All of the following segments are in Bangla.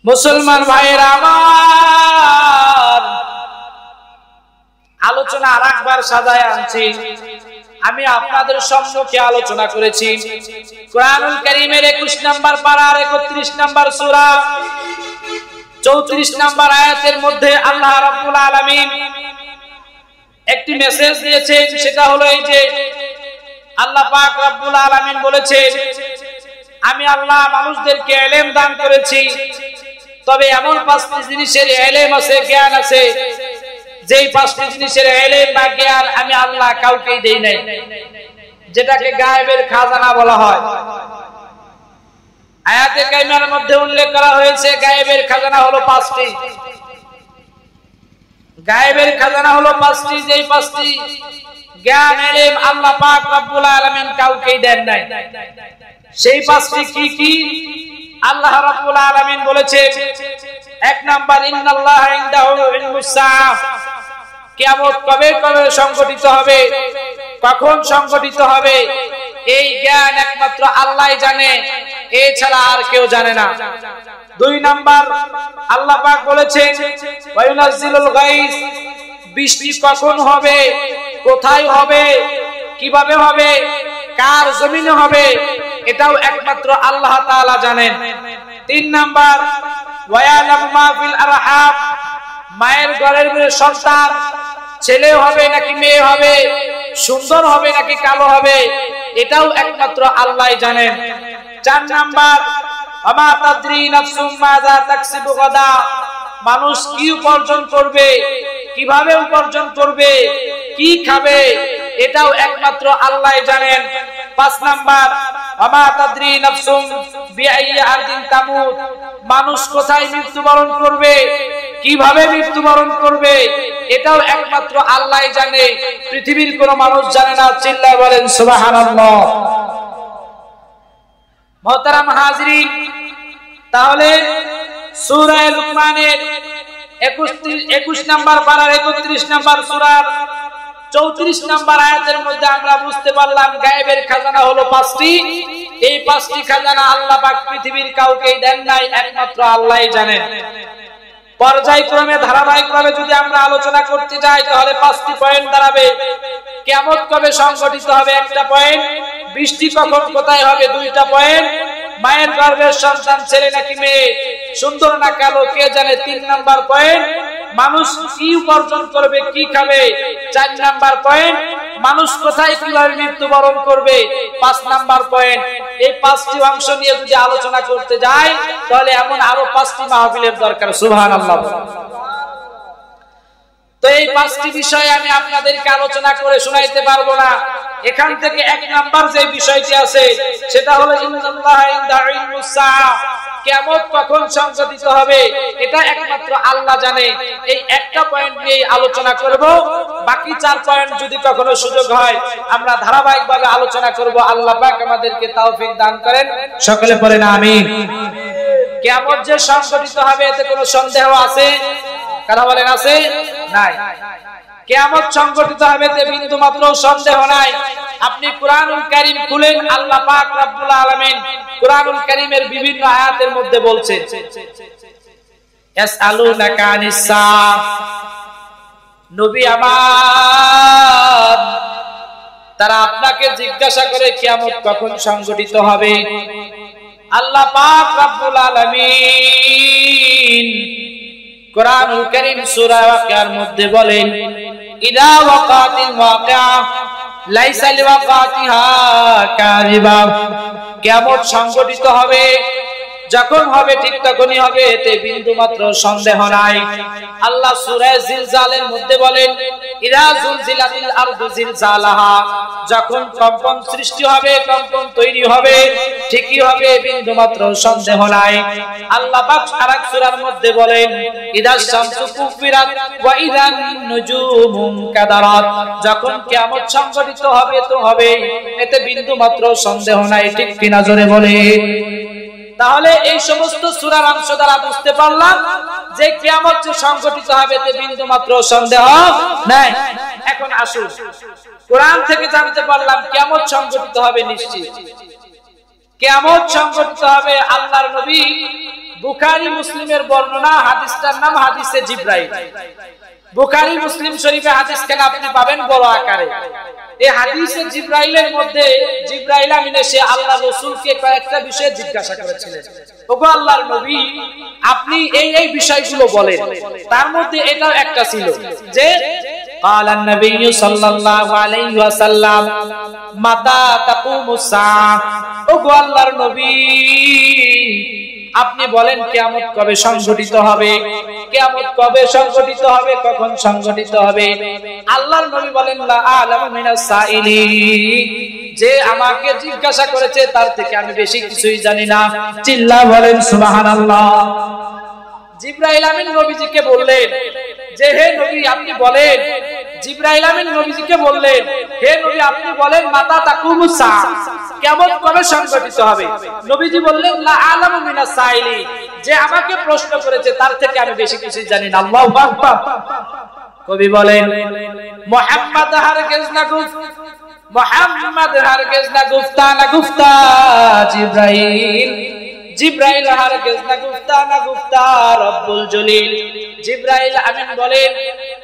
মুসলমান ভাইয়েরা আমার, আলোচনা আরেকবার সাজায় আনছি। আমি আপনাদের সম্মুখে আলোচনা করেছি কোরআনুল কারীমের 21 নম্বর পারার 31 নম্বর সূরা 34 নম্বর আয়াতের মধ্যে আল্লাহ রাব্বুল আলামিন একটি মেসেজ দিয়েছেন। সেটা হলো এই যে আল্লাহ পাক রাব্বুল আলামিন বলেছেন, আমি আল্লাহ মানুষদেরকে ইলম দান করেছি, তবে এমন 5টি জিনিসের ইলম আছে, জ্ঞান আছে, যেই 5টি জিনিসের ইলম বা জ্ঞান আমি আল্লাহ কাউকেই দেই নাই, যেটাকে গায়েবের খাজানা বলা হয়। আয়াতে কারিমার মধ্যে উল্লেখ করা হয়েছে গায়েবের খাজানা হলো 5টি। গায়েবের খাজানা হলো 5টি, যেই 5টি জ্ঞান ইলম আল্লাহ পাক রব্বুল আলামিন কাউকেই দেন নাই। সেই 5টি কি কি? আল্লাহ রাব্বুল আলামিন বলেছেন, 1 নাম্বার ইন্নাল্লাহা ইনদাহু ইলমুস সাআহ, কিয়ামত কবে কবে সংঘটিত হবে, কখন সংঘটিত হবে, এই জ্ঞান একমাত্র আল্লাহই জানে, এছাড়া আর কেউ জানে না। 2 নাম্বার আল্লাহ পাক বলেছেন ওয়ায়ুনাজ্জিলুল গায়স, বৃষ্টি কখন হবে, কোথায় হবে, কিভাবে হবে, কার জমিনে হবে, এটাও একমাত্র আল্লাহ তাআলা জানেন। 3 নাম্বার ওয়ায়ালামু মা ফিল আরহাম, মায়ের গর্ভের সন্তান ছেলে হবে নাকি মেয়ে হবে, সুন্দর হবে নাকি কালো হবে, এটাও একমাত্র আল্লাহই জানেন। 4 নাম্বার ওমা তাদরি নাফসুম মাযা তাকসিবু গাদা, মানুষ কি উপার্জন করবে, কিভাবে উপার্জন করবে, কি খাবে, এটাও একমাত্র আল্লাহই জানেন। 5 নাম্বার ওমা তাদরি নাফসুম বিআইয়ি আরদিন তামুত, মানুষ কোথায় মৃত্যুবরণ করবে, কিভাবে মৃত্যুবরণ করবে, এটাও একমাত্র আল্লাহই জানে, পৃথিবীর কোন মানুষ জানে না। চিল্লায় বলেন সুবহানাল্লাহ। মুহতারাম হাজিরিন, তাহলে সূরা লুকমানের 21 নম্বর পারার 31 নম্বর সূরার 34 নম্বর আয়াতের মধ্যে আমরা বুঝতে পারলাম গায়েবের খাজানা হলো 5টি। এই 5টি খাজানা আল্লাহ পাক পৃথিবীর কাউকেই দেন নাই, একমাত্র আল্লাহই জানেন। পর্যায়ক্রমে ধারাবাহিকভাবে যদি আমরা আলোচনা করতে যাই তাহলে 5টি পয়েন্ট দাঁড়াবে। কিয়ামত কবে সংঘটিত হবে 1টা পয়েন্ট, বৃষ্টি কখন কোথায় হবে 2টা পয়েন্ট, মায়ের গর্ভের সন্তান ছেলে নাকি মেয়ে, সুন্দর না কালো কে জানে 3 নাম্বার পয়েন্ট, মানুষ কি উপার্জন করবে, কি খাবে 4 নাম্বার পয়েন্ট, মানুষ কোথায় কিভাবে মৃত্যুবরণ করবে 5 নাম্বার পয়েন্ট। এই 5টি অংশ নিয়ে যদি আলোচনা করতে যাই তাহলে এমন আরো 5টি মাহফিলের দরকার। সুবহানাল্লাহ। তো এই 5টি বিষয় আমি আপনাদেরকে আলোচনা করে শোনাইতে পারবো না। এখান থেকে 1 নাম্বার যে বিষয়টি আছে সেটা হলো ইন্নাল্লাহা ইনদাহু ইলমুস সাআহ, কিয়ামত কখন সংঘটিত হবে এটা একমাত্র আল্লাহ জানে। এই একটা পয়েন্ট নিয়ে আলোচনা করব, বাকি 4 পয়েন্ট যদি কখনো সুযোগ হয় আমরা ধারাবাহিকভাবে আলোচনা করব। আল্লাহ পাক আমাদেরকে তৌফিক দান করেন, সকলে পড়েন আমিন। কিয়ামত যে সংঘটিত হবে এতে কোনো সন্দেহ আছে? কথা বলেন আছে? নাই। কিয়ামত সংঘটিত হবে এতে বিন্দু মাত্র সন্দেহ নাই। আপনি কোরআনুল কারীম খুলেন, আল্লাহ পাক রব্বুল আলামিন কোরআনুল কারীমের বিভিন্ন আয়াতের মধ্যে বলছেন ইয়াসআলুনাকা আনিস সাআহ, নবী আমার তারা আপনাকে জিজ্ঞাসা করে কিয়ামত কখন সংঘটিত হবে। আল্লাহ পাক রব্বুল আলামিন কোরআনুল কারীম সূরা ওয়াকিয়ার মধ্যে বলেন ইদা ওয়াকাতিল ওয়াকিয়া লাইসা লিওয়াকাতিহা কাযিবা, কিয়ামত সংঘটিত হবে, যখন হবে ঠিক তখনই হবে, এতে বিন্দু মাত্র সন্দেহ নাই। আল্লাহ সূরা জিলজালের মধ্যে বলেন ইদা জুলজিলাতিল আরদু জিলজালাহা, যখন কম্পন সৃষ্টি হবে, কম্পন তৈরি হবে, ঠিকই হবে, বিন্দু মাত্র সন্দেহ নাই। আল্লাহ পাক আরেক সূরার মধ্যে বলেন ইদা শামসু কুফিরাত ওয়া ইদান নুজুমু কাদারাত, যখন কিয়ামত সংঘটিত হবে তো হবে, এতে বিন্দু মাত্র সন্দেহ নাই। ঠিক কিনা জোরে বলে? তাহলে এই সমস্ত সূরার অংশ দ্বারা বুঝতে পারলাম যে কিয়ামত যে সংঘটিত হবে এতে বিন্দু মাত্র সন্দেহ নাই। এখন আসুন কোরআন থেকে জানতে পারলাম কিয়ামত সংঘটিত হবে নিশ্চিত। কিয়ামত সংঘটিত হবে, আল্লাহর নবী বুখারী মুসলিমের বর্ণনা, হাদিসটার নাম হাদিসে জিবরাইল। বুখারী মুসলিম শরীফে হাদিসখানে আপনি পাবেন বড় আকারে। এই হাদিসে জিবরাইলের মধ্যে জিবরাইল আমিন এসে আল্লাহ রাসূলকে কয়েকটা বিষয় জিজ্ঞাসা করেছিলেন। ওগো আল্লাহর নবী, আপনি এই বিষয়গুলো বলেন। তার মধ্যে এটাও একটা ছিল যে قال النبي صلى الله عليه وسلم متى تقوم الساعة। ওগো আল্লাহর নবী, আপনি বলেন কিয়ামত কবে সংঘটিত হবে? কিয়ামত কবে সংঘটিত হবে, কখন সংঘটিত হবে? আল্লাহর নবী বলেন লা আলামু মিনাস সাইলি, যে আমাকে জিজ্ঞাসা করেছে তার থেকে আমি বেশি কিছুই জানি না। চিল্লা বলেন সুবহানাল্লাহ। জিবরাইল আমিন নবীজিকে বললেন যে হে নবী আপনি বলেন। জিবরাইল আমিন নবীজিকে বললেন হে নবী আপনি বলেন মাতা তাকুমুস সাআ, কিয়ামত কবে সংঘটিত হবে? নবীজি বললেন লা আলামু মিনাস সাইলি, যে আমাকে প্রশ্ন করেছে তার থেকে আমি বেশি কিছুই জানি না। আল্লাহু আকবার। কবি বলেন মুহাম্মদ হারগিজ না গুফত, মুহাম্মদ হারগিজ না গুফতা না গুফতা জিবরাইল, জিবরাইল হারগিজ না গুফতা রব্বুল জলিল। জিবরাইল আমিন বলেন,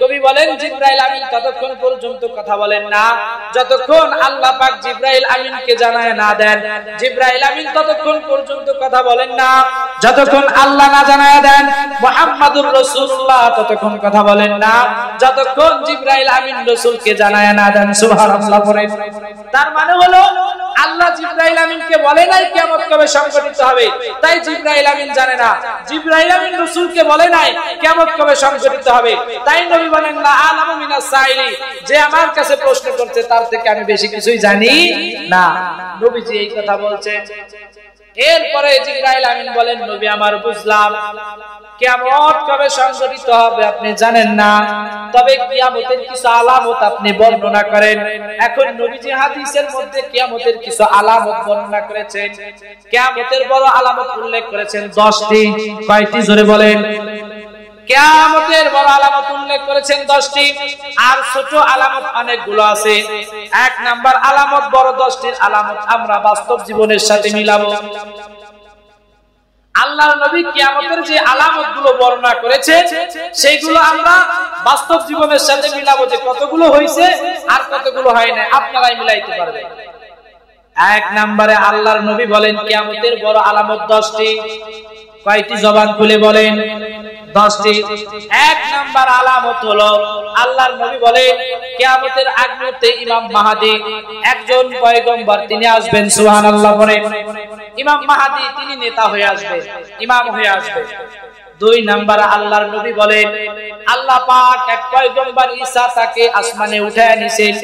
কবি বলেন জিবরাইল আমিন ততক্ষণ পর্যন্ত কথা বলেন না যতক্ষণ আল্লাহ পাক জিবরাইল আমিনকে জানায় না দেন। জিবরাইল আমিন ততক্ষণ পর্যন্ত কথা বলেন না যতক্ষণ আল্লাহ না জানায় দেন। মুহাম্মাদুর রাসূলুল্লাহ ততক্ষণ কথা বলেন না যতক্ষণ জিবরাইল আমিন রাসূলকে জানায় না দেন। সুবহানাল্লাহ পড়েন। তার মানে হলো আল্লাহ জিবরাইল আমিনকে বলে নাই কিয়ামত কবে সংঘটিত হবে, তাই জিবরাইল আমিন জানে না। জিবরাইল আমিন রাসূলকে বলে নাই কিয়ামত কবে সংঘটিত হবে, তাই নবী বলেন লা আলামু মিনাস সাইলি, যে আমার কাছে প্রশ্ন করছে তার থেকে আমি বেশি কিছুই জানি না। নবীজি এই কথা বলছেন। এরপরে জিবরাইল আমিন বলেন নবী আমার বুঝলাম কিয়ামত কবে সংঘটিত হবে আপনি জানেন না, তবে কিয়ামতের কিছু আলামত আপনি বর্ণনা করেন। এখন নবীজি হাদিসের মধ্যে কিয়ামতের কিছু আলামত বর্ণনা করেছেন। কিয়ামতের বড় আলামত উল্লেখ করেছেন 10টি। কয়টি জোরে বলেন? কিয়ামতের বড় আলামত উল্লেখ করেছেন 10টি, আর ছোট আলামত অনেকগুলো আছে। এক নাম্বার আলামত বড় 10টির আলামত আমরা বাস্তব জীবনের সাথে মিলাবো। আল্লাহর নবী কিয়ামতের যে আলামতগুলো বর্ণনা করেছেন সেইগুলো আমরা বাস্তব জীবনের সাথে মিলাবো, যে কতগুলো হয়েছে আর কতগুলো হয় না, আপনারাই মিলাইতে পারবেন। এক নম্বরে আল্লাহর নবী বলেন কিয়ামতের বড় আলামত 10টি। কয়টি? জবান খুলে বলেন। 10টি। এক নাম্বার আলামত হলো আল্লাহর নবী বলেন কিয়ামতের আগ মুহূর্তে ইমাম মাহদী একজন পয়গম্বর তিনি আসবেন। সুবহানাল্লাহ বলেন। ইমাম মাহদী তিনি নেতা হয়ে আসবেন, ইমাম হয়ে আসবেন। 2 নাম্বার আল্লাহর নবী বলেন আল্লাহ পাক এক পয়গম্বর ঈসা তাকে আসমানে উঠায় নিছেন,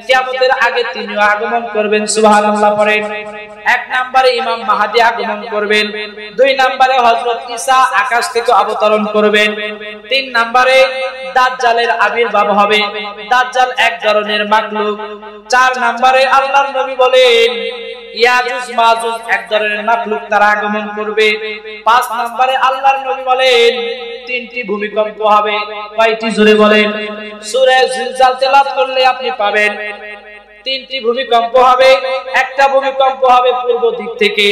কিয়ামতের আগে তিনিও আগমন করবেন। সুবহানাল্লাহ পড়েন। 1 নম্বরে ইমাম মাহদী আগমন করবেন, 2 নম্বরে হযরত ঈসা আকাশ থেকে অবতরণ করবেন, 3 নম্বরে দাজ্জালের আবির্ভাব হবে। দাজ্জাল এক ধরনের মাখলুক। 4 নম্বরে আল্লাহর নবী বলেন ইয়াজুজ মাজুজ এক ধরনের মাখলুক, তারা আগমন করবে। 5 নম্বরে আল্লাহর নবী বলেন 3টি ভূমিকম্প হবে। কয়টি? জোরে বলেন। সূরা জিলজাল তেলাওয়াত করলে আপনি পাবেন 3টি ভূমিকম্প হবে। একটা ভূমিকম্প হবে পূর্ব দিক থেকে,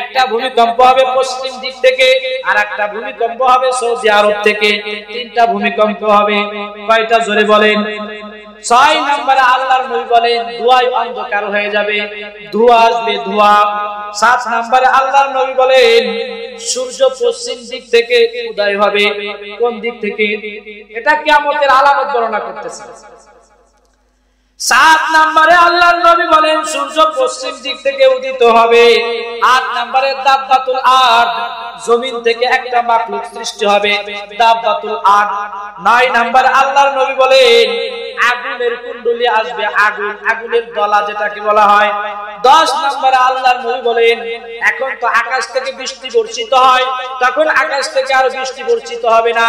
একটা ভূমিকম্প হবে পশ্চিম দিক থেকে, আর একটা ভূমিকম্প হবে সৌদি আরব থেকে। 3টা ভূমিকম্প হবে। কয়টা? জোরে বলেন। 6 নম্বরে আল্লাহর নবী বলেন ধোঁয়ায় অন্ধকার হয়ে যাবে, ধোঁয়া আসবে, ধোঁয়া। 7 নম্বরে আল্লাহর নবী বলেন সূর্য পশ্চিম দিক থেকে উদয় হবে। কোন দিক থেকে? এটা কিয়ামতের আলামত বর্ণনা করতেছে। 7 নম্বরে আল্লাহর নবী বলেন সূর্য পশ্চিম দিক থেকে উদিত হবে। 8 নম্বরে দাব্বাতুল আরদ, জমিন থেকে একটা মাখলুক সৃষ্টি হবে, দাব্বাতুল আরদ। 9 নম্বরে আল্লাহর নবী বলেন আগুনের কুণ্ডলী আসবে, আগুন, আগুনের দলা যেটাকে বলা হয়। 10 নম্বরে আল্লাহর নবী বলেন এখন তো আকাশ থেকে বৃষ্টি বর্ষিত হয়, তখন আকাশ থেকে আর বৃষ্টি বর্ষিত হবে না,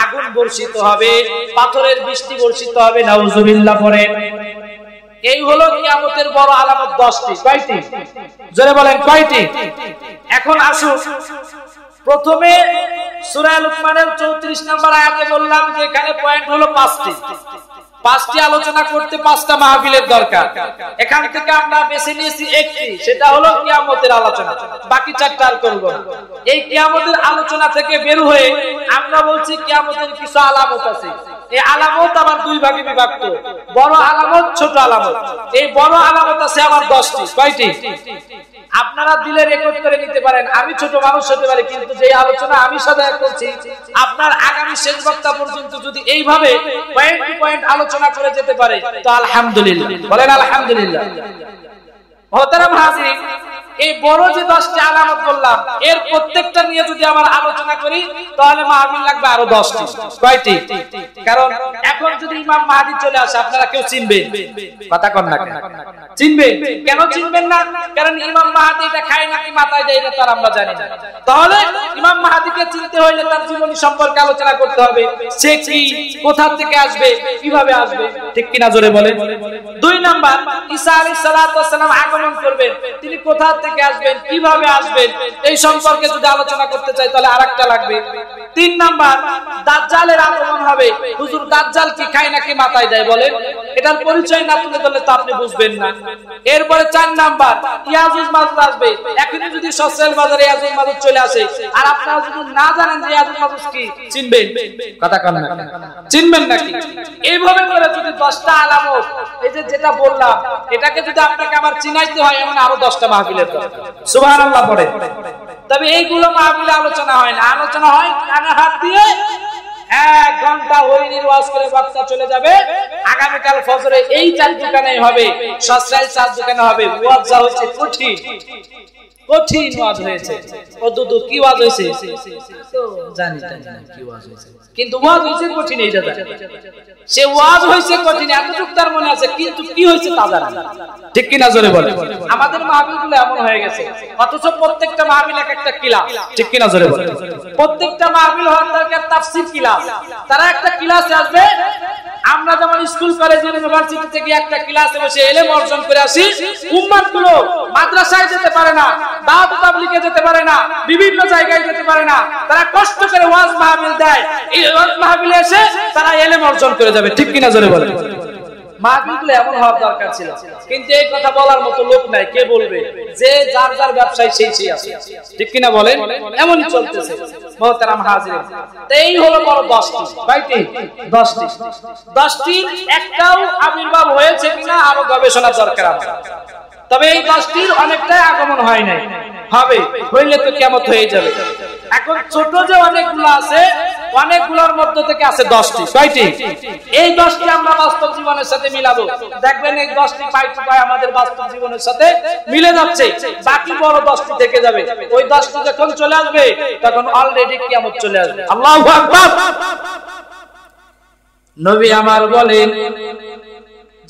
আগুন বর্ষিত হবে, পাথরের বৃষ্টি বর্ষিত হবে। নাউজুবিল্লাহ পড়েন। এই হলো কিয়ামতের বড় আলামত 10টি। কয়টি? জোরে বলেন কয়টি? এখন আসুন প্রথমে সূরা লুকমানের 34 নম্বর আয়াতে বললাম যে এখানে পয়েন্ট হলো 5টি। পাঁচটি আলোচনা করতে পাঁচটা মাহফিলের দরকার। এখান থেকে আমরা বেছে নিয়েছি একটি, সেটা হলো কিয়ামতের আলোচনা। বাকি চারটা আর করব না। এই কিয়ামতের আলোচনা থেকে বের হয়ে আমরা বলছি কিয়ামতের কিছু আলামত আছে। এই আলামত আবার দুই ভাগে বিভক্ত, বড় আলামত, ছোট আলামত। এই বড় আলামত আছে আবার 10টি। কয়টি? আপনারা দিলে রেকর্ড করে নিতে পারেন। আমি ছোট মানুষ হতে পারি, কিন্তু যে আলোচনা আমি সদায় করছি, আপনার আগামী শেষ বক্তা পর্যন্ত যদি এইভাবে পয়েন্ট টু পয়েন্ট আলোচনা করে যেতে পারে তো আলহামদুলিল্লাহ। বলেন আলহামদুলিল্লাহ। মোহতারাম হাজিরিন, এই বড় যে 10টি আলামত বললাম, এর প্রত্যেকটা নিয়ে যদি আমরা আলোচনা করি তাহলে মাহফিল লাগবে আরো 10টি। কয়টি? কারণ এখন যদি ইমাম মাহদী চলে আসে, আপনারা কেউ চিনবেন? কথা কন না কেন? চিনবেন? কেন চিনবেন না? কারণ ইমাম মাহদী এটা খায় নাকি মাথায় দেয় এটা তার আমরা জানি না। তাহলে ইমাম মাহদীকে চিনতে হলে তার জীবনী সম্পর্কে আলোচনা করতে হবে। সে কি, কোথা থেকে আসবে, কিভাবে আসবে, ঠিক কিনা জোরে বলেন। 2 নাম্বার, ঈসা আলাইহিস সালাতু ওয়াস সালাম আগমন করবেন, তিনি কোথা থেকে আসবেন, কিভাবে আসবেন, এই সম্পর্কে যদি আলোচনা করতে চাই তাহলে আরেকটা লাগবে। 3 নাম্বার, দাজ্জালের আগমন হবে। হুজুর দাজ্জাল কি খায় নাকি মাথায় দেয় বলেন? এটার পরিচয় না তুলে ধরলে তো আপনি বুঝবেন না। এরপরে 4 নাম্বার, ইয়াজুজ মাজুজ আসবে। এখনই যদি সোশ্যাল বাজারে ইয়াজুজ মাজুজ চলে আসে আর আপনারা যদি না জানেন যে ইয়াজুজ মাজুজ কি, চিনবেন? কথা কন না, চিনবেন নাকি? এইভাবে করে যদি 10টা আলামত, এই যে যেটা বললাম, এটাকে যদি আপনাকে আবার চিনাইতে হয় এমন আরো 10টা মাহফিলের দরকার। সুবহানাল্লাহ পড়ে। তবে এইগুলো মাহফিলে আলোচনা হয় না, আলোচনা হয় কানে হাত দিয়ে 1 ঘন্টা হরিণীর ওয়াজ করে বক্তা চলে যাবে। আগামীকাল ফজরে এই 4 দোকানে হবে, সস্তায় 4 দোকানে হবে। ওয়াজ যা হচ্ছে কঠিন, কঠিন ওয়াজ হয়েছে। ও দুদু কি ওয়াজ হয়েছে তো জানি না কি ওয়াজ হয়েছে, কিন্তু ওয়াজ হয়েছে কঠিন। এই জায়গা সে ওয়াজ হয়েছে কঠিন, এতটুকু তার মনে আছে, কিন্তু কি হয়েছে তা জানা না। ঠিক কি না জোরে বলে? আমাদের মাহফিলগুলো এমন হয়ে গেছে, অথচ প্রত্যেকটা মাহফিল এক একটা ক্লাস। ঠিক কি না জোরে বলে? প্রত্যেকটা মাহফিল হওয়ার দরকার তাফসীর ক্লাস। তারা একটা ক্লাসে আসবে। আমরা যেমন স্কুল কলেজ ইউনিভার্সিটি থেকে একটা ক্লাসে বসে ইলম অর্জন করে আসি, উম্মাতগুলো মাদ্রাসায় যেতে পারে না, দাওয়াত তাবলীগে যেতে পারে না, বিভিন্ন জায়গায় যেতে পারে না। তারা কষ্ট করে ওয়াজ মাহফিল দেয়, এই ওয়াজ মাহফিলে এসে তারা ইলম অর্জন করে যাবে। ঠিক কি না জোরে বলে? মাহফিলগুলো এমন হওয়ার দরকার ছিল, কিন্তু এই কথা বলার মতো লোক নাই। কে বলবে? যে যার যার ব্যবসায় সেই আছে। ঠিক কি না বলেন? এমনই চলতেছে। মুহতারাম হাজিরিন, এই হলো বড় 10টি। কয়টি? 10টি। 10টির একটাও আবির্ভাব হয়েছে কিনা আরো গবেষণা দরকার আছে। তবে এই 10টির অনেকটাই আগমন হয় নাই, হবে, হইলে তো কিয়ামত হয়ে যাবে। এখন ছোট যে অনেকগুলো আছে, অনেকগুলোর মধ্য থেকে আছে 10টি। কয়টি? এই 10টি আমরা বাস্তব জীবনের সাথে মিলাবো, দেখবেন এই 10টি পাই আমাদের বাস্তব জীবনের সাথে মিলে যাচ্ছে। বাকি বড় 10টি থেকে যাবে। ওই 10টি যখন চলে আসবে তখন অলরেডি কিয়ামত চলে আসবে। আল্লাহু আকবার। নবী আমার বলেন,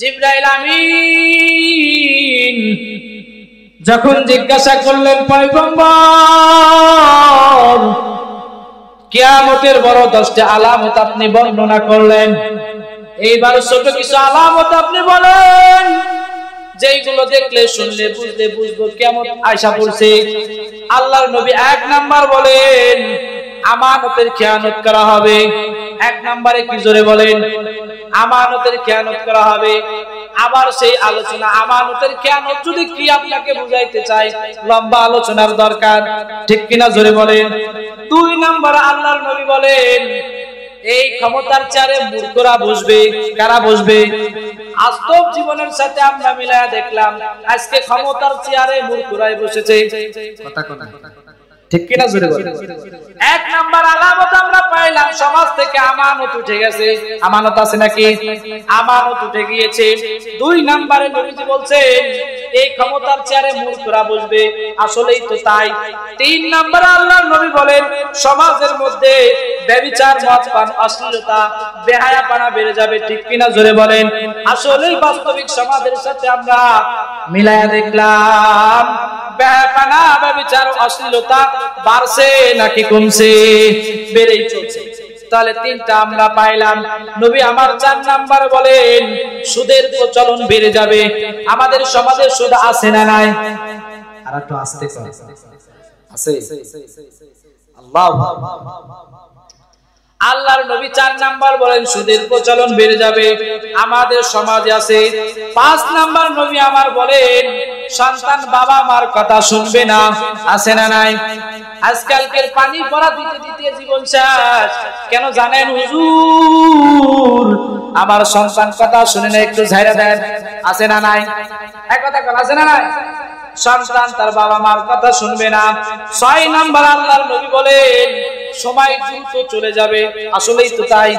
জিবরাইল আমিন যখন জিজ্ঞাসা করলেন, পয়গম্বর কিয়ামতের বড় 10টি আলামত আপনি বর্ণনা করলেন, এইবার ছোট কিছু আলামত আপনি বলেন যেইগুলো দেখলে শুনলে বুঝলে বুঝবো কিয়ামত আশা পড়ছে। আল্লাহর নবী 1 নাম্বার বলেন, আমানতের খেয়ানত করা হবে। 1 নম্বরে কি জোরে বলেন? আমানতের খেয়ানত করা হবে। আবার সেই আলোচনা, আমানতের খেয়ানত যদি কি আপনাকে বুঝাইতে চাই, লম্বা আলোচনার দরকার। ঠিক কিনা জোরে বলেন? 2 নম্বরে আল্লাহর নবী বলেন, এই ক্ষমতার চেয়ারে মূর্খরা বসবে। কারা বসবে? বাস্তব জীবনের সাথে আমরা মিলায়া দেখলাম, আজকে ক্ষমতার চেয়ারে মূর্খরাই বসেছে। কথা কথা ঠিক কিনা জোরে বলেন? 1 নাম্বার আলামত আমরা পাইলাম, সমাজ থেকে আমানত উঠে গেছে। আমানত আছে নাকি? আমানত উঠে গিয়েছে। 2 নম্বরে নবীজি বলছেন, এই ক্ষমতার চেয়ারে মূর্খরা বসবে। আসলেই তো তাই। 3 নম্বরে আল্লাহর নবী বলেন, সমাজের মধ্যে ব্যভিচার, মদপান, অশ্লীলতা, বেহায়াপনা বেড়ে যাবে। ঠিক কিনা জোরে বলেন? আসলেই বাস্তবিক সমাজের সাথে আমরা মিলায়া দেখলাম, বেহায়াপনা, ব্যভিচার, অশ্লীলতা বাড়ছে নাকি কমছে? বেড়েই চলছে। তাহলে 3টা আমরা পাইলাম। নবী আমার 4 নাম্বার বলেন, সুদের প্রচলন বেড়ে যাবে। আমাদের সমাজে সুদ আছে না নাই? আর একটু আস্তে আছে। আল্লাহ আল্লাহর নবী 4 নাম্বার বলেন সুদের প্রচলন বেড়ে যাবে, আমাদের সমাজে আছে। 5 নাম্বার নবী আমার বলেন সন্তান বাবা মার কথা শুনবে না, আছে না নাই? আজকালকের পানি পড়া দিতে দিতে জীবন শেষ। কেন জানেন হুজুর? আমার সন্তান কথা শুনে না, একটু ঝাইরা দেন, আছে না নাই? এক কথা বল, আছে না নাই? সন্তান তার বাবা মার কথা শুনবে না। 6 নাম্বার আল্লাহর নবী বলেন সময় দ্রুত চলে যাবে। আসলেই তো তাই।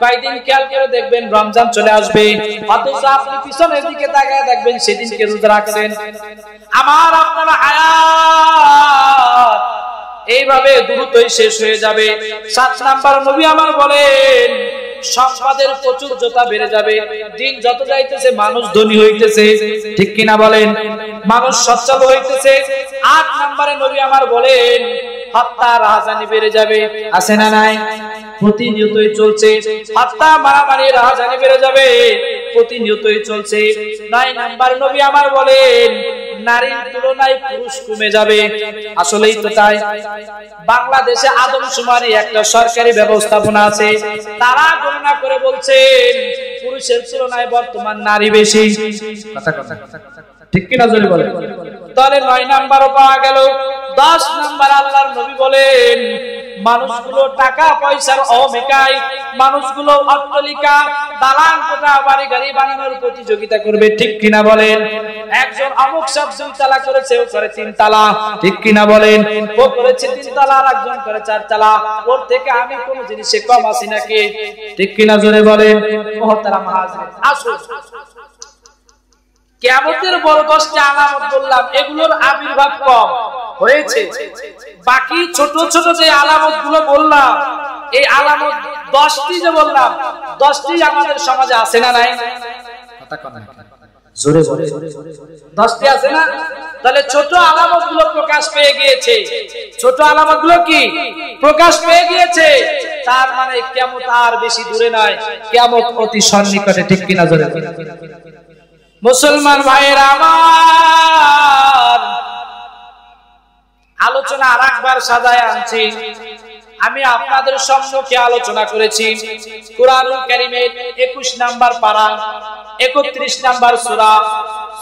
কয়েকদিন খেয়াল করে দেখবেন রমজান চলে আসবে, অথচ আপনি পিছনের দিকে তাকিয়ে দেখবেন সেদিনকে রোজা রাখছেন। আমার আপনার হায়াত এইভাবে দ্রুতই শেষ হয়ে যাবে। 7 নাম্বার নবী আমার বলেন সম্পদের প্রচুরতা বেড়ে যাবে। দিন যত যাইতেছে মানুষ ধনী হইতেছে, ঠিক কিনা বলেন? মানুষ সচ্ছল হইতেছে। 8 নম্বরে নবী আমার বলেন হত্যা রাহাজানি বেড়ে যাবে, আছে না নাই? প্রতিনিয়তই চলছে হত্যা মারামারি রাহাজানি বেড়ে যাবে, প্রতিনিয়তই চলছে। 9 নাম্বার নবী আমার বলেন নারীর তুলনায় পুরুষ কমে যাবে। আসলেই তো তাই। বাংলাদেশে আদমশুমারি একটা সরকারি ব্যবস্থাপনা আছে, তারা গণনা করে বলছেন পুরুষের তুলনায় বর্তমান নারী বেশি। ঠিক কিনা জোরে বলেন? তাহলে 9 নাম্বারও পাওয়া গেল। 10 নাম্বার আল্লাহর নবী বলেন মানুষগুলো টাকা পয়সার অহমিকায় মানুষগুলো অট্টালিকা দালান কোঠা বাড়ি গাড়ি বানানোর প্রতিযোগিতা করবে, ঠিক কিনা বলেন? একজন অমুক সাহেব 2 তালা করেছে, ও করে 3 তালা, ঠিক কিনা বলেন? ও করেছে 3 তালা আর একজন করে 4 তালা, ওর থেকে আমি কোন জিনিসে কম আছি নাকি? ঠিক কিনা জোরে বলেন? মুহতারাম হাজির, আসুন কিয়ামতের বড় 10টা আলামত বললাম, এগুলোর আবির্ভাব কম হয়েছে। বাকি ছোট ছোট যে আলামত গুলো বললাম, এই আলামত 10টি যে বললাম, 10টি আমাদের সমাজে আছে না নাই? কথা কন না, জোরে বলে 10টি আছে না? তাহলে ছোট আলামত গুলো প্রকাশ পেয়ে গিয়েছে। ছোট আলামত গুলো কি প্রকাশ পেয়ে গিয়েছে, তার মানে কিয়ামত আর বেশি দূরে নয়, কিয়ামত অতি সন্নিকটে, ঠিক কিনা জোরে? মুসলমান ভাইয়েরা আমার, আলোচনা আরেকবার সাজায় আনছি। আমি আপনাদের সম্মুখে আলোচনা করেছি কুরআনুল কারীমের 21 নাম্বার পারা, 31 নাম্বার সূরা।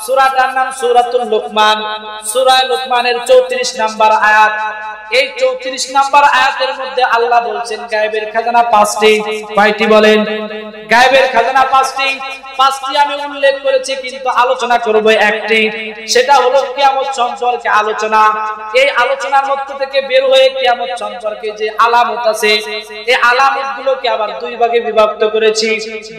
সূরাটার নাম সূরাতুল লুকমান। সূরা লুকমানের 34 নাম্বার আয়াত। এই 34 নাম্বার আয়াতের মধ্যে আল্লাহ বলছেন গায়েবের খাজানা 5টি। কয়টি বলেন? গায়েবের খাজানা 5টি। 5টি আমি উল্লেখ করেছি, কিন্তু আলোচনা করব একটি, সেটা হলো কিয়ামত সম্পর্কে আলোচনা। এই আলোচনার মধ্য থেকে বের হয়ে কিয়ামত সম্পর্কে যে আলামত আছে, এই আলামতগুলোকে আবার 2 ভাগে বিভক্ত করেছি।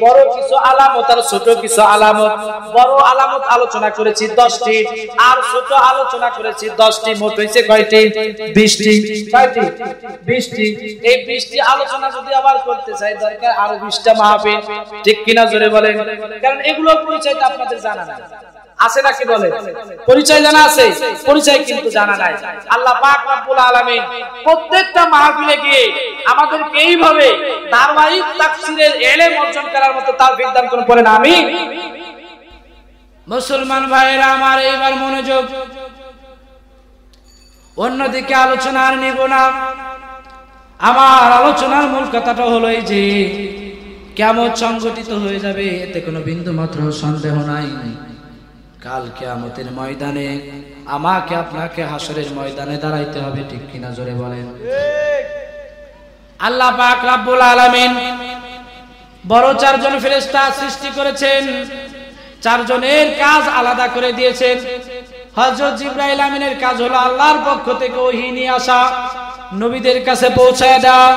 বড় কিছু আলামত আর ছোট কিছু আলামত। বড় আলামত আলোচনা করেছি 10টি, আর ছোট আলোচনা করেছি 10টি। মোট হইছে কয়টি? 20টি। কয়টি? 20টি। এই 20টি আলোচনা যদি আবার করতে চাই, দরকার আরো 20টা মাহফিল, ঠিক কিনা জোরে বলেন? কারণ এগুলোর পরিচয় তো আপনাদের জানা নাই, আছে নাকি বলেন? পরিচয় জানা আছে, পরিচয় কিন্তু জানা নাই। আল্লাহ পাক রব্বুল আলামিন প্রত্যেকটা মাহফিলে গিয়ে আমাদেরকে এইভাবে ধারাবাহিক তাফসীরের ইলম অর্জন করার মতো তৌফিক দান করুন, পড়েন আমিন। মুসলমান ভাইরা আমার, এইবার মনোযোগ। অন্যদিকে আলোচনা আর নিব না। আমার আলোচনার মূল কথাটা হলো এই যে কিয়ামত সংঘটিত হয়ে যাবে, এতে কোনো বিন্দু মাত্র সন্দেহ নাই। কাল কিয়ামতের ময়দানে আমাকে আপনাকে হাসরের ময়দানে দাঁড়াইতে হবে, ঠিক কিনা জোরে বলেন? আল্লাহ পাক রব্বুল আলামিন বড় 4 জন ফেরেশতা সৃষ্টি করেছেন। 4 জনের কাজ আলাদা করে দিয়েছেন। হযরত জিবরাইল আমিনের কাজ হলো আল্লাহর পক্ষ থেকে ওহী নিয়ে আসা, নবীদের কাছে পৌঁছায় দেওয়া।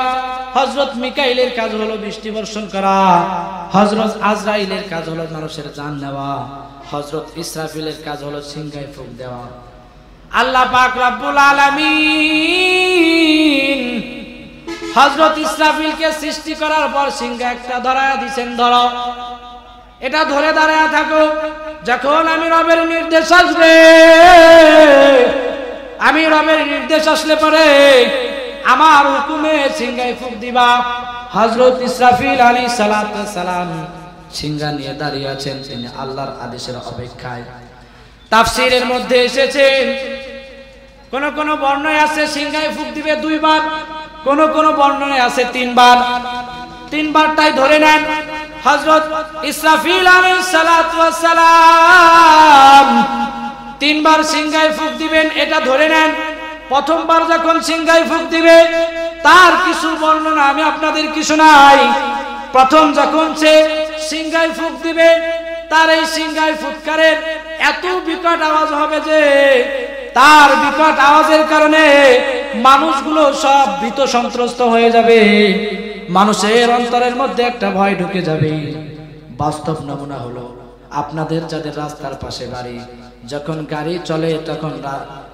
হযরত মিকাইলের কাজ হলো বৃষ্টি বর্ষণ করা। হযরত আজরাইলের কাজ হলো মানুষের জান নেওয়া। হযরত ইসরাফিলের কাজ হলো সিংহায় ফুঁক দেওয়া। আল্লাহ পাক রব্বুল আলামিন হযরত ইসরাফিলকে সৃষ্টি করার পর সিংহা একটা ধরায়া দিবেন, ধরো এটা ধরে দাঁড়ায় থাকো, যখন আমি রবের নির্দেশ আসবে, আমি রবের নির্দেশ আসলে পরে আমার হুকুমে সিংহায় ফুঁক দিবা। হযরত ইসরাফিল আলাইহিস সালাতু সালাম সিংহা নিয়ে দাঁড়িয়ে আছেন, তিনি আল্লাহর আদেশের অপেক্ষায়। তাফসীরের মধ্যে এসেছে, কোন কোন বর্ণনায় আছে সিংহায় ফুঁক দিবে 2 বার, কোন কোন বর্ণনায় আছে 3 বার, 3 বারটাই ধরে নেন। হযরত ইসরাফিল আলাইহিস সালাতু ওয়াস সালাম 3 বার সিংহায় ফুঁক দিবেন, এটা ধরে নেন। প্রথমবার যখন সিংহায় ফুঁক দিবে তার কিছু বর্ণনা আমি আপনাদেরকে শোনাই। প্রথম যখন সে সিংহায় ফুঁক দিবে তার এই সিংহায় ফুৎকারের এত বিকট আওয়াজ হবে যে তার বিকট আওয়াজের কারণে মানুষগুলো সব ভীত সন্ত্রস্ত হয়ে যাবে, মানুষের অন্তরের মধ্যে একটা ভয় ঢুকে যাবে। বাস্তব নমুনা হলো আপনাদের যাদের রাস্তার পাশে বাড়ি, যখন গাড়ি চলে তখন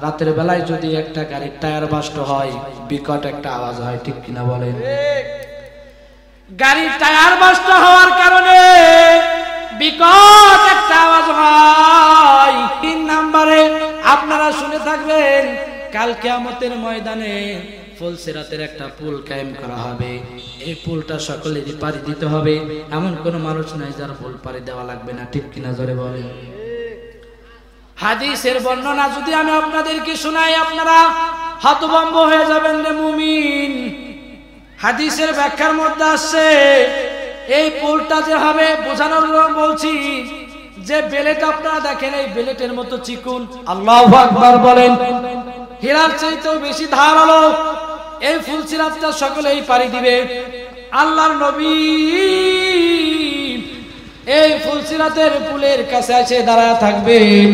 রাতের বেলায় যদি একটা গাড়ির টায়ার বাস্ট হয় বিকট একটা আওয়াজ হয়, ঠিক কিনা বলেন? গাড়ির টায়ার বাস্ট হওয়ার কারণে বিকট একটা আওয়াজ হয়। 3 নম্বরে আপনারা শুনে থাকবেন কাল কিয়ামতের ময়দানে ফুলসিরাতের একটা পুল কায়েম করা হবে। এই পুলটা সকলেরই পাড়ি দিতে হবে, এমন কোন মানুষ নাই যার পুল পাড়ি দেওয়া লাগবে না, ঠিক কিনা জোরে বলেন? হাদিসের বর্ণনা যদি আমি আপনাদেরকে শোনাই আপনারা হতভম্ব হয়ে যাবেন রে মুমিন। হাদিসের ব্যাখ্যার মধ্যে আসছে এই পুলটা যে হবে বোঝানোর জন্য বলছি যে বেলেট আপনারা দেখেন এই বেলেটের মতো চিকুন, আল্লাহু আকবার বলেন, হীরার চাইতেও বেশি ধারালো। এই ফুলসিরাতটা সকলেই পাড়ি দিবে। আল্লাহর নবী এই ফুলসিরাতের পুলের কাছে এসে দাঁড়ায় থাকবেন,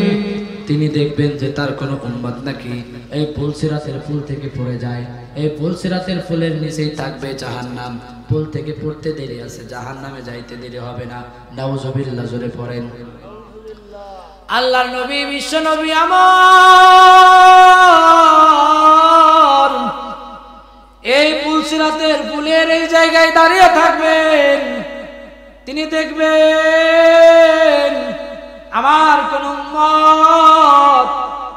তিনি দেখবেন যে তার কোন উম্মত নাকি এই ফুলসিরাতের পুল থেকে পড়ে যায়। এই ফুলসিরাতের ফুলের নিচেই থাকবে জাহান্নাম। পুল থেকে পড়তে দেরি আছে, জাহান্নামে যাইতে দেরি হবে না। নাউজুবিল্লাহ জোরে পড়েন। আল্লাহর নবী বিশ্ব নবী আমার এই ফুলসিরাতের পুলের এই জায়গায় দাঁড়িয়ে থাকবেন, তিনি দেখবেন আমার কোন উম্মত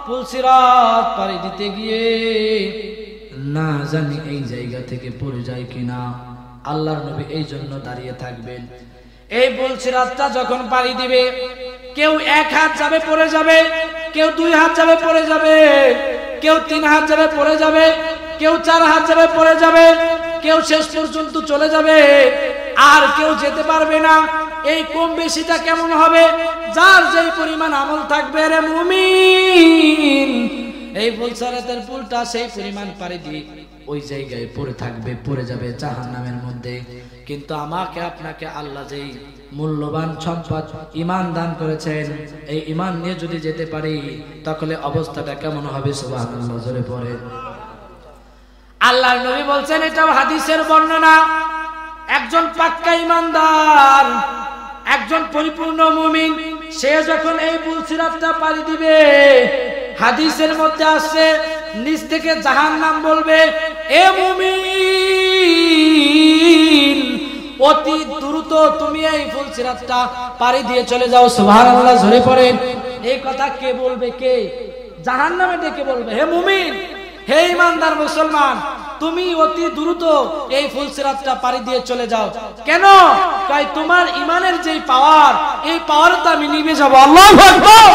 ফুলসিরাত পাড়ি দিতে গিয়ে না জানি এই জায়গা থেকে পড়ে যায় কিনা। আল্লাহর নবী এই জন্য দাঁড়িয়ে থাকবেন। এই ফুলসিরাতটা যখন পাড়ি দিবে কেউ 1 হাত যাবে পড়ে যাবে, কেউ 2 হাত যাবে পড়ে যাবে, কেউ 3 হাত যাবে পড়ে যাবে, কেউ 4 হাত যাবে পড়ে যাবে, কেউ শেষ পর্যন্ত চলে যাবে, আর কেউ যেতে পারবে না। এই কম বেশিটা কেমন হবে? যার যেই পরিমাণ আমল থাকবে রে মুমিন, এই ফুলসিরাতের পুলটা সেই পরিমাণ পাড়ি দিয়ে ওই জায়গায় পড়ে থাকবে, পড়ে যাবে জাহান্নামের মধ্যে। কিন্তু আমাকে আপনাকে আল্লাহ যেই মূল্যবান সম্পদ ঈমান দান করেছেন, এই ঈমান নিয়ে যদি যেতে পারি তাহলে অবস্থাটা কেমন হবে? সুবহানাল্লাহ জোরে পড়ে। আল্লাহর নবী বলছেন, এটাও হাদিসের বর্ণনা, একজন পাক্কা ঈমানদার, একজন পরিপূর্ণ মুমিন, সে যখন এই ফুলসিরাতটা পাড়ি দিবে হাদিসের মধ্যে আসছে নিচ থেকে জাহান্নাম বলবে, এ মুমিন অতি দ্রুত তুমি এই ফুলসিরাতটা পাড়ি দিয়ে চলে যাও। সুবহানাল্লাহ জোরে পড়েন। এই কথা কে বলবে? কে? জাহান্নামে ডেকে বলবে, হে মুমিন, হে ঈমানদার মুসলমান, তুমি অতি দ্রুত এই ফুলসিরাতটা পাড়ি দিয়ে চলে যাও। কেন? তাই তোমার ঈমানের যেই পাওয়ার, এই পাওয়ারটা আমি নিভে যাব। আল্লাহু আকবার।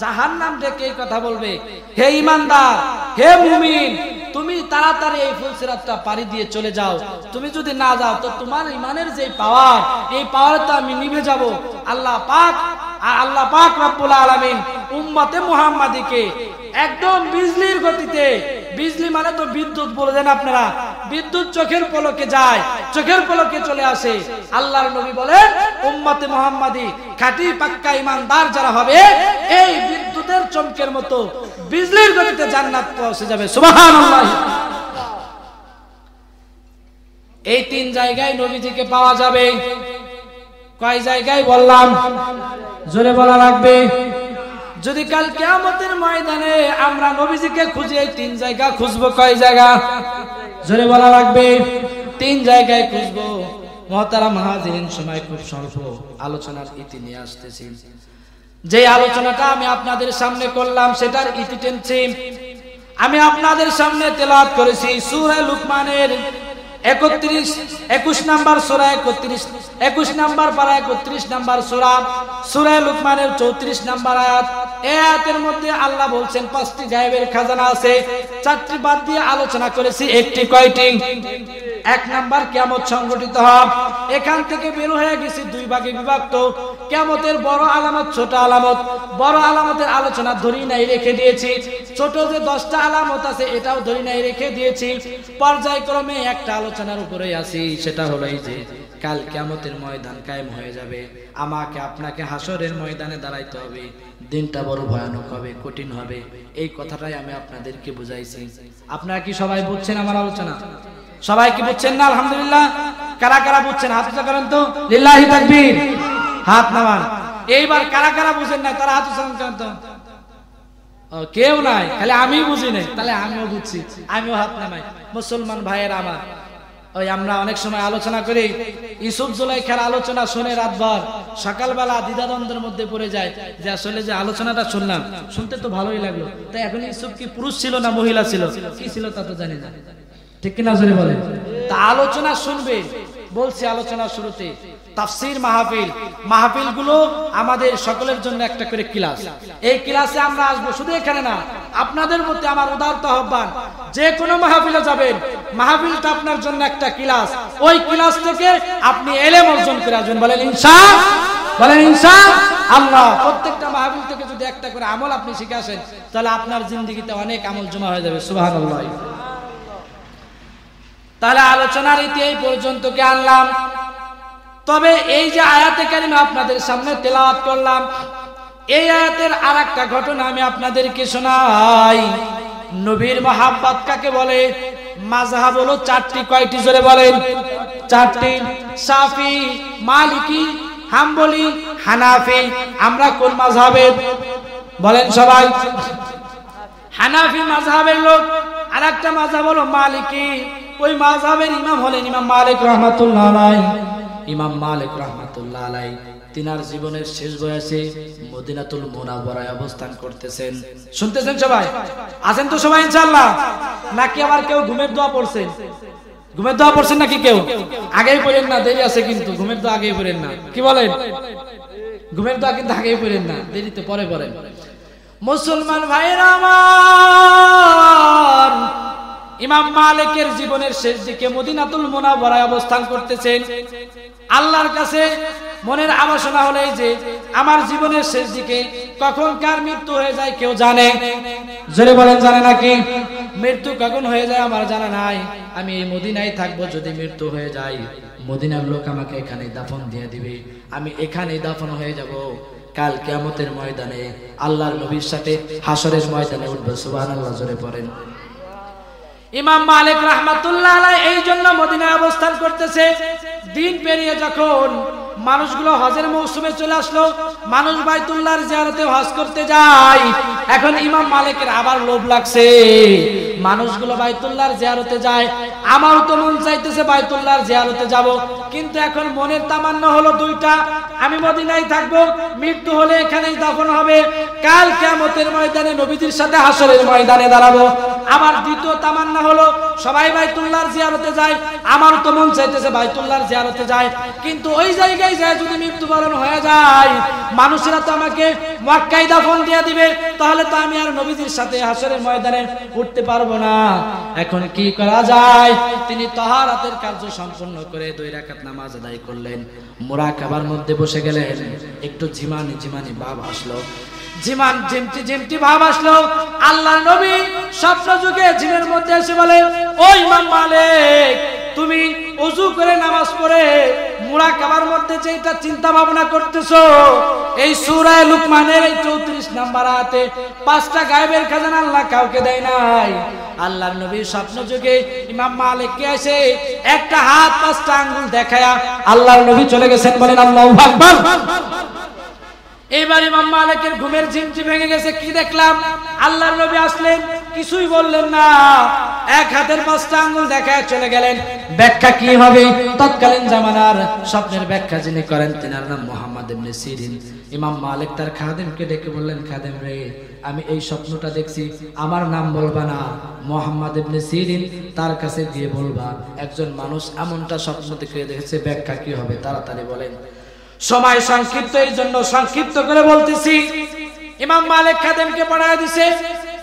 জাহান্নাম ডেকে এই কথা বলবে, হে ঈমানদার, হে মুমিন, তুমি তাড়াতাড়ি এই ফুলসিরাতটা পাড়ি দিয়ে চলে যাও। তুমি যদি না যাও তো তোমার ঈমানের যে পাওয়ার, এই পাওয়ারটা আমি নিভে যাব। আল্লাহ পাক রব্বুল আলামিন উম্মতে মুহাম্মাদীকে একদম বিজলির গতিতে, বিজলি মানে তো বিদ্যুৎ বলে দেন আপনারা, বিদ্যুৎ চোখের পলকে যায়, চোখের পলকে চলে আসে। আল্লাহর নবী বলেন উম্মতে মুহাম্মাদী খাঁটি পাক্কা ঈমানদার যারা হবে, এই বিদ্যুতের চমকের মতো বিজলির গতিতে জান্নাত পৌঁছে যাবে। সুবহানাল্লাহ। এই 3 জায়গায় নবীজিকে পাওয়া যাবে। কয় জায়গায় বললাম? জোরে বলা লাগবে। যদি কাল কিয়ামতের ময়দানে আমরা নবীজিকে খুঁজে এই 3 জায়গা খুঁজবো, কয় জায়গা? জোরে বলা লাগবে। 3 জায়গায় খুঁজবো। মুহতারাম হাজিরিন, সময় খুব স্বল্প, আলোচনার ইতি নিয়ে আসতেছি। যে আলোচনাটা আমি আপনাদের সামনে করলাম সেটার ইতি টেনছি। আমি আপনাদের সামনে তেলাওয়াত করেছি সূরা লুকমানের 21 নাম্বার সূরা, 21 নাম্বার পারা 31 নাম্বার সূরা, সূরা লুকমানের 34 নাম্বার আয়াত। এই আয়াতের মধ্যে আল্লাহ বলছেন 5টি গায়েবের খাজানা আছে, 4টি বাদ দিয়ে আলোচনা করেছি। একটি কয়টি? 1 নাম্বার কিয়ামত সংঘটিত হবে। এখান থেকে বের হয়ে গেছি 2 ভাগে বিভক্ত। কিয়ামতের বড় আলামত, ছোট আলামত। বড় আলামতের আলোচনা ধরি নাই রেখে দিয়েছি, ছোট যে 10টা আলামত আছে এটাও ধরি নাই রেখে দিয়েছি। পর্যায়ক্রমে একটা আলোচনার উপরেই আছি, সেটা হলো এই যে কাল কিয়ামতের ময়দান কায়েম হয়ে যাবে, আমাকে আপনাকে হাসরের ময়দানে দাঁড়াইতে হবে। দিনটা বড় ভয়ানক হবে, কঠিন হবে। এই কথাটাই আমি আপনাদেরকে বুঝাইছি। আপনারা কি সবাই বুঝছেন আমার আলোচনা? সবাই কি বুঝছেন না? আলহামদুলিল্লাহ। কারা কারা বুঝছেন হাত উঁচা করেন তো, লিল্লাহি তাকবীর। হাত নামান। এইবার কারা কারা বুঝেন না তারা হাত উঁচা করেন তো। কেউ নাই, খালি আমি বুঝি নাই, তাহলে আমিও বুঝছি, আমিও হাত নামাই। মুসলমান ভাইয়েরা আমার, ওই আমরা অনেক সময় আলোচনা করি, ইউসুফ জুলাইখার আলোচনা শুনে রাতভর সকালবেলা দ্বিধাদ্বন্দ্বের মধ্যে পড়ে যায় যে আসলে যে আলোচনাটা শুনলাম, শুনতে তো ভালোই লাগলো, তাই এখন ইউসুফ কি পুরুষ ছিল না মহিলা ছিল, কি ছিল তা তো জানি না, ঠিক কিনা জোরে বলে। তা আলোচনা শুনবে বলছি, আলোচনা শুরুতে তাফসীর মাহফিল, মাহফিল গুলো আমাদের সকলের জন্য একটা করে ক্লাস। এই ক্লাসে আমরা আসবো, শুধু এখানে না, আপনাদের মধ্যে আমার উদারত আহ্বান, যে কোনো মাহফিলে যাবেন, মাহফিলটা আপনার জন্য একটা ক্লাস। ওই ক্লাস থেকে আপনি ইলম অর্জন করে আসবেন। বলেন ইনশাআল্লাহ, বলেন ইনশাআল্লাহ। প্রত্যেকটা মাহফিল থেকে যদি একটা করে আমল আপনি শিখে আসেন, তাহলে আপনার জিন্দেগিতে অনেক আমল জমা হয়ে যাবে। সুবহানাল্লাহ। তাহলে আলোচনার ইতি এই পর্যন্তকে আনলাম। তবে এই যে আয়াতে কারিমা আপনাদের সামনে তেলাওয়াত করলাম, এই আয়াতের আরেকটা ঘটনা আমি আপনাদেরকে শোনাই। নবীর মহাব্বত কাকে বলে? মাযহাব হলো 4টি। কয়টি জোরে বলেন? 4টি। শাফি, মালিকি, হাম্বলি, হানাফি। আমরা কোন মাযহাবের? বলেন সবাই। হানাফি মাযহাবের লোক। আরেকটা মাযহাব হলো মালিকি, ওই মাযহাবের ইমাম হলেন ইমাম মালিক রাহমাতুল্লাহ আলাইহি। ইমাম মালিক রাহমাতুল্লাহ আলাইহি তিনার জীবনের শেষ বয়সে মদিনাতুল মুনাওয়ারায় অবস্থান করতেছেন। শুনতেছেন সবাই? আছেন তো সবাই ইনশাআল্লাহ? নাকি আবার কেউ ঘুমের দোয়া পড়ছেন? ঘুমের দোয়া পড়ছেন নাকি কেউ? আগেই পড়েন না, দেরি আছে কিন্তু। ঘুমের দোয়া আগেই পড়েন না, কি বলেন? ঘুমের দোয়া কিন্তু আগেই পড়েন না, দেরিতে পরে পড়েন। মুসলমান ভাইরা আমার, ইমাম মালিকের জীবনের শেষ দিকে মদিনাতুল মুনাওয়ারায় অবস্থান করতেছেন। আল্লাহর কাছে মনের আবাসনা হলো এই যে আমার জীবনের শেষ দিকে কখন কার মৃত্যু হয়ে যায় কেউ জানে? জোরে বলেন, জানে নাকি? মৃত্যু কখন হয়ে যায় আমার জানা নাই। আমি এই মদিনায় থাকবো, যদি মৃত্যু হয়ে যায় মদিনার লোক আমাকে এখানে দাফন দিয়ে দিবে, আমি এখানেই দাফন হয়ে যাব। কাল কিয়ামতের ময়দানে আল্লাহর নবীর সাথে হাসরের ময়দানে উঠবে। সুবহানাল্লাহ, জোরে পড়েন। ইমাম মালিক রাহমাতুল্লাহ আলাইহি এই জন্য মদিনায় অবস্থান করতেছে। দিন পেরিয়ে যখন মানুষগুলো হজের মৌসুমে চলে আসলো, মানুষ বাইতুল্লাহর জিয়ারতে হজ করতে যায়। এখন ইমাম মালিকের আবার লোভ লাগছে, মানুষগুলো বাইতুল্লাহর জিয়ারতে যায়, আমারও তো মন চাইতেছে বাইতুল্লাহর জিয়ারতে যাব, কিন্তু এখন মনের তামান্না হলো 2টা, আমি মদিনায় থাকবো, মৃত্যু হলে এখানেই দাফন হবে, কাল কিয়ামতের ময়দানে নবীজির সাথে হাসরের ময়দানে দাঁড়াবো। আমার দ্বিতীয় তামান্না হলো সবাই বাইতুল্লাহর জিয়ারতে যায়, আমারও তো মন চাইতেছে বাইতুল্লাহর জিয়ারতে যায়, কিন্তু ওই জায়গায় যায় যদি মৃত্যুবরণ হয়ে যায়, মানুষেরা তো আমাকে মক্কায় দাফন দিয়ে দিবে, তাহলে তো আমি আর নবীজির সাথে হাসরের ময়দানে উঠতে পারবো না। এখন কি করা যায়? তিনি তাহারাতের কার্য সম্পন্ন করে 2 রাকাত নামাজ আদায় করলেন, মুরাকাবার মধ্যে বসে গেলেন। একটু ঝিমানি ঝিমানি ভাব আসলো, ঝিমটি ভাব আসলো। আল্লাহর নবী স্বপ্ন যুগে জিনের মধ্যে এসে বলে, ও ইমাম মালিক, তুমি ওযু করে নামাজ পড়ে মুরাকাবার মধ্যে যেটা চিন্তা ভাবনা করতেছো, এই সূরা লুকমানের এই 34 নম্বর আয়াতে 5টা গায়েবের খাজানা আল্লাহ কাউকে দেয় নাই। আল্লাহর নবী স্বপ্ন যুগে ইমাম মালিককে এসে একটা হাত 5টা আঙ্গুল দেখায়া আল্লাহর নবী চলে গেছেন। বলেন আল্লাহু আকবার। এইবার ইমাম মালিকের ঘুমের ঝিমটি ভেঙে গেছে। কি দেখলাম? আল্লাহর নবী আসলেন, কিছুই বললেন না, এক হাতের 5টা আঙ্গুল দেখায় চলে গেলেন। ব্যাখ্যা কি হবে? তৎকালীন জামানার স্বপ্নের ব্যাখ্যা যিনি করেন তিনার নাম মুহাম্মদ ইবনে সিরিন। ইমাম মালিক তার খাদেমকে ডেকে বললেন, খাদেম রে, আমি এই স্বপ্নটা দেখছি, আমার নাম বলবা না, মুহাম্মদ ইবনে সিরিন, তার কাছে গিয়ে বলবা একজন মানুষ এমনটা স্বপ্ন দেখেছে, ব্যাখ্যা কি হবে তাড়াতাড়ি বলেন। সময় সংক্ষিপ্ত, এই জন্য সংক্ষিপ্ত করে বলতেছি। ইমাম মালিক খাদেমকে পাঠিয়ে দিয়েছে।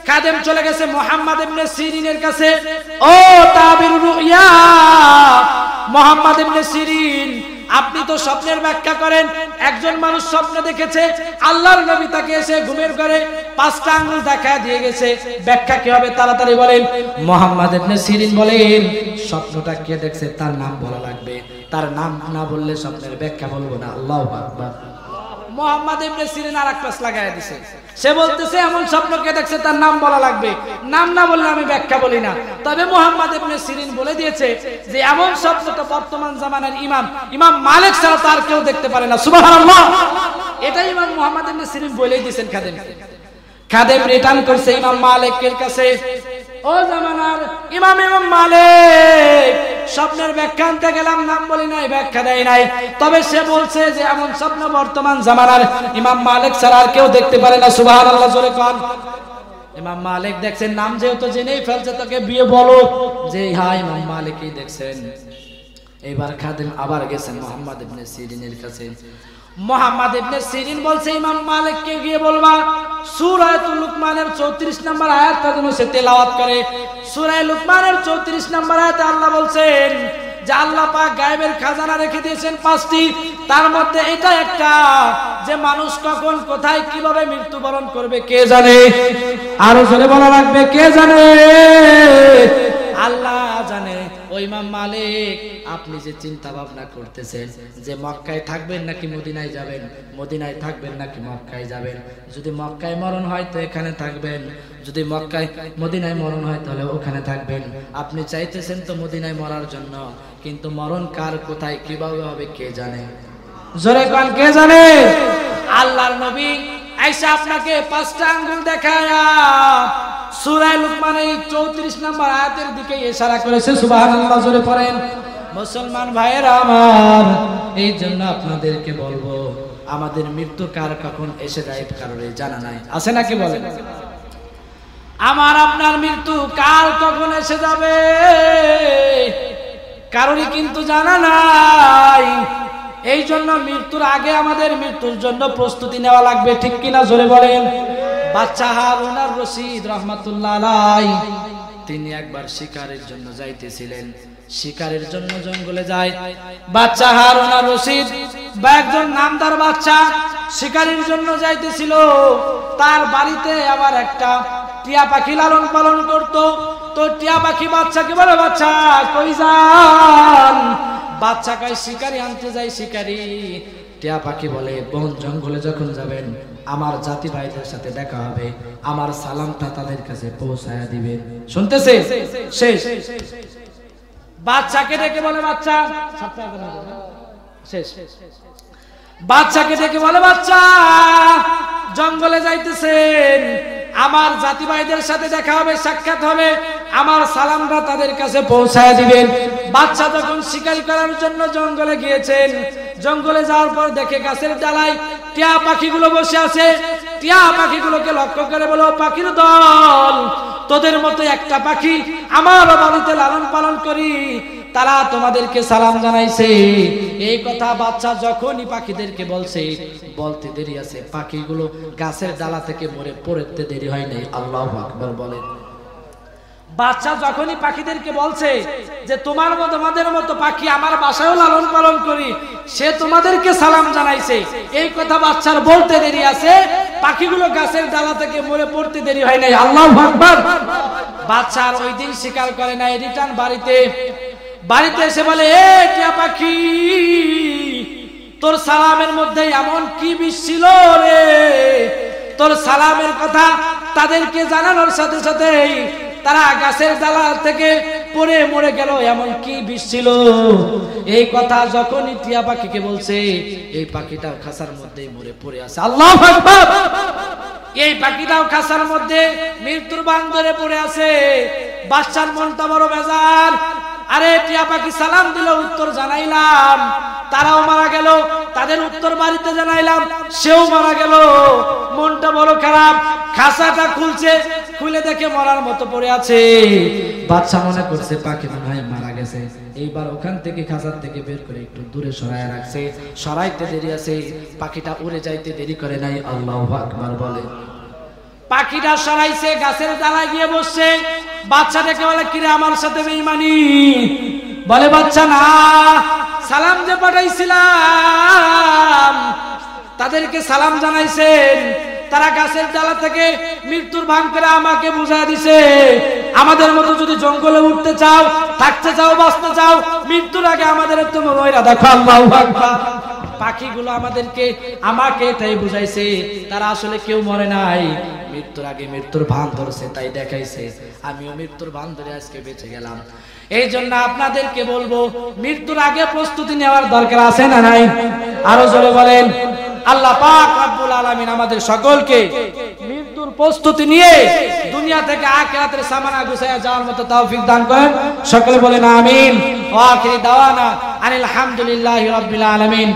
খাদেম চলে গেছে মুহাম্মদ ইবনে সিরিনের কাছে। ও তাবির রুইয়া মুহাম্মদ ইবনে সিরিন, আপনি তো স্বপ্নের ব্যাখ্যা করেন। একজন মানুষ স্বপ্ন দেখেছে, আল্লাহর নবী তাকে এসে ঘুমের ঘরে 5টা আঙ্গুল দেখা দিয়ে গেছে, ব্যাখ্যা কি হবে তাড়াতাড়ি বলেন। মুহাম্মদ ইবনে সিরিন বলেন, স্বপ্নটা কে দেখছে তার নাম বলা লাগবে, তার নাম না বললে স্বপ্নের ব্যাখ্যা বলবো না। আল্লাহু আকবার। মুহাম্মদ ইবনে সিরিন আর এক পাশ লাগায় দিয়েছে। সে বলতেছে এমন স্বপ্ন কে দেখছে তার নাম বলা লাগবে, নাম না বললে আমি ব্যাখ্যা বলি না। তবে মুহাম্মদ ইবনে সিরিন বলে দিয়েছে যে এমন স্বপ্ন তো বর্তমান জামানার ইমাম মালিক ছাড়া তার কেউ দেখতে পারে না। সুবহানাল্লাহ। এটাই ইমাম মুহাম্মদ ইবনে সিরিন বলেই দিয়েছেন খাদেম। খাদেম রিটার্ন করছে ইমাম মালিকের কাছে। ও জামানার ইমাম মালিক, স্বপ্নের ব্যাখ্যা আনতে গেলাম, নাম বলি নাই, ব্যাখ্যা দেয় নাই। তবে সে বলছে যে এমন স্বপ্ন বর্তমান জামানার ইমাম মালিক ছাড়া আর কেউ দেখতে পারে না। সুবহানাল্লাহ জোরে কোন। ইমাম মালিক দেখছেন নাম যেহেতু জেনেই ফেলছে, তোকে বিয়ে বলো যে হ্যাঁ ইমাম মালিকই দেখছেন। এবার খাদেম আবার গেছেন মুহাম্মদ ইবনে সিরিনের কাছে। মুহাম্মদ ইবনে সিরিন বলছে ইমাম মালিককে গিয়ে বলবা সূরা লুকমানের 34 নম্বর আয়াতটা যেন সে তেলাওয়াত করে। সূরা লুকমানের 34 নম্বর আয়াতে আল্লাহ বলছেন যে আল্লাহ পাক গায়েবের খাজানা রেখে দিয়েছেন 5টি, তার মধ্যে এটা একটা যে মানুষ কখন কোথায় কিভাবে মৃত্যুবরণ করবে কে জানে। আরো জোরে বলা লাগবে, কে জানে? আল্লাহ জানে। ওই ইমাম মালিক, আপনি যে চিন্তা ভাবনা করতেছেন যে মক্কায় থাকবেন নাকি মদিনায় যাবেন, মদিনায় থাকবেন নাকি মক্কায় যাবেন, যদি মক্কায় মরণ হয় তো এখানে থাকবেন, যদি মদিনায় মরণ হয় তাহলে ওখানে থাকবেন। আপনি চাইতেছেন তো মদিনায় মরার জন্য, কিন্তু মরণ কার কোথায় কিভাবে হবে কে জানে। জোরে কোন, কে জানে? আল্লাহর নবী আয়েশা আপনাকে 5টা আঙ্গুল দেখায়া সূরা লুকমানের 34 নম্বর আয়াতের দিকে ইশারা করেছে। সুবহানাল্লাহ জোরে পড়েন। মুসলমান ভাইয়েরা আমার, এই জন্য আপনাদেরকে বলবো আমাদের মৃত্যু কার কখন এসে যায় কারোর জানা নাই, আছে নাকি বলেন? আমার আপনার মৃত্যু কার কখন এসে যাবে কারোরই কিন্তু জানা নাই। এই জন্য মৃত্যুর আগে আমাদের মৃত্যুর জন্য প্রস্তুতি নেওয়া লাগবে, ঠিক কিনা জোরে বলেন। বাচ্চা হারুন আর রশিদ রাহমাতুল্লাহ আলাইহি তিনি একবার শিকারের জন্য যাইতেছিলেন। শিকারের জন্য জঙ্গলে যায় বাচ্চা হারুন আর রশিদ বা একজন নামদার বাচ্চা শিকারের জন্য যাইতেছিল। তার বাড়িতে আবার একটা টিয়া পাখি লালন পালন করত। তো টিয়া পাখি বাচ্চাকে বলে, বাচ্চা কই যান? বাচ্চা কয় শিকারি আনতে যাই। শিকারি টিয়া পাখি বলে, বন জঙ্গলে যখন যাবেন আমার জাতি ভাইদের সাথে দেখা হবে, আমার সালামটা তাদের কাছে পৌঁছায়া দিবেন। শুনতেছে? শেষ। বাচ্চাকে ডেকে বলে, বাচ্চা শেষ। বাচ্চাকে ডেকে বলে, বাচ্চা জঙ্গলে যাইতেছেন, আমার জাতি ভাইদের সাথে দেখা হবে, সাক্ষাৎ হবে, আমার সালামটা তাদের কাছে পৌঁছায় দিবেন। বাচ্চা যখন শিকারি করার জন্য জঙ্গলে গিয়েছেন, জঙ্গলে যাওয়ার পর দেখে গাছের ডালায় টিয়া পাখিগুলো বসে আছে। টিয়া পাখিগুলোকে লক্ষ্য করে বলো, পাখির দল, তোদের মতো একটা পাখি আমার বাড়িতে লালন পালন করি, তারা তোমাদেরকে সালাম জানাইছে। এই কথা বাচ্চা যখনই পাখিদেরকে বলছে, বলতে দেরি আছে, পাখিগুলো গাছের ডালা থেকে মরে পড়তে দেরি হয় নাই। আল্লাহু আকবার বলেন। বাচ্চা যখনই পাখিদেরকে বলছে যে তোমার মতো আমাদের মতো পাখি আমার বাসায়ও লালন পালন করি, সে তোমাদেরকে সালাম জানাইছে, এই কথা বাচ্চার বলতে দেরি আছে, পাখিগুলো গাছের ডালা থেকে মরে পড়তে দেরি হয় নাই। আল্লাহু আকবার। বাচ্চার ওই দিন শিকার করে নাই, রিটার্ন বাড়িতে এসে বলে, এ টিয়া পাখি, তোর সালামের মধ্যে এমন কি বিষ ছিল রে? তোর সালামের কথা তাদেরকে জানানোর সাথে সাথেই তারা গাছের ডালা থেকে পড়ে মরে গেল, এমন কি বিষ ছিল? এই কথা যখনই টিয়া পাখিকে বলছে, এই পাখিটা খাঁচার মধ্যেই মরে পড়ে আছে। আল্লাহু আকবার। এই পাখিটাও খাঁচার মধ্যে মৃত্যুর বান ধরে পড়ে আছে। বাচ্চার মনটা বড় বেজার। আরে টিয়া পাখি সালাম দিল, উত্তর জানাইলাম, তারাও মারা গেল, তাদের উত্তর বাড়িতে জানাইলাম, সেও মারা গেল। মনটা বড় খারাপ। খাঁচাটা খুলছে, খুলে দেখে মরার মতো পড়ে আছে। বাচ্চা মনে করছে পাখি মনে হয় মারা গেছে। গেছে, এইবার ওখান থেকে খাঁচার থেকে বের করে একটু দূরে সরায় রাখছে। সরাইতে দেরি আছে, পাখিটা উড়ে যাইতে দেরি করে নাই। আল্লাহু আকবার বলে। পাখিটা সরাইছে, গাছের ডালায় গিয়ে বসছে। বাচ্চাটাকে বলে, কিরে আমার সাথে বেঈমানি? বলে বাচ্চা, না, সালাম যে পাঠাইছিলাম তাদেরকে সালাম জানাইছেন, তারা গাছের ডালা থেকে মৃত্যুর ভান করে আমাকে বুঝায় দিছে, আমাদের মতো যদি জঙ্গলে উঠতে চাও, থাকতে চাও, বাঁচতে চাও, মৃত্যুর আগে আমাদের একটু ময়রা দেখো। আল্লাহু আকবার। পাখিগুলো আমাকে এটাই বুঝাইছে, তারা আসলে কেউ মরে নাই, মৃত্যুর আগে মৃত্যুর ভান ধরছে, তাই দেখাইছে। আমিও মৃত্যুর ভান ধরে আজকে বেঁচে গেলাম। এই জন্য আপনাদেরকে বলবো, মৃত্যুর আগে প্রস্তুতি নেওয়ার দরকার আছে না নাই? আরো জোরে বলেন। আল্লাহ পাক রব্বুল আলামিন আমাদের সকলকে মৃত্যুর প্রস্তুতি নিয়ে দুনিয়া থেকে আখিরাতের সামানা গুছায়া যাওয়ার মতো তৌফিক দান করেন। সকলে বলেন আমিন। ওয়া আখিরি দাওয়ানা আনিল হামদুলিল্লাহি রাব্বিল আলামিন।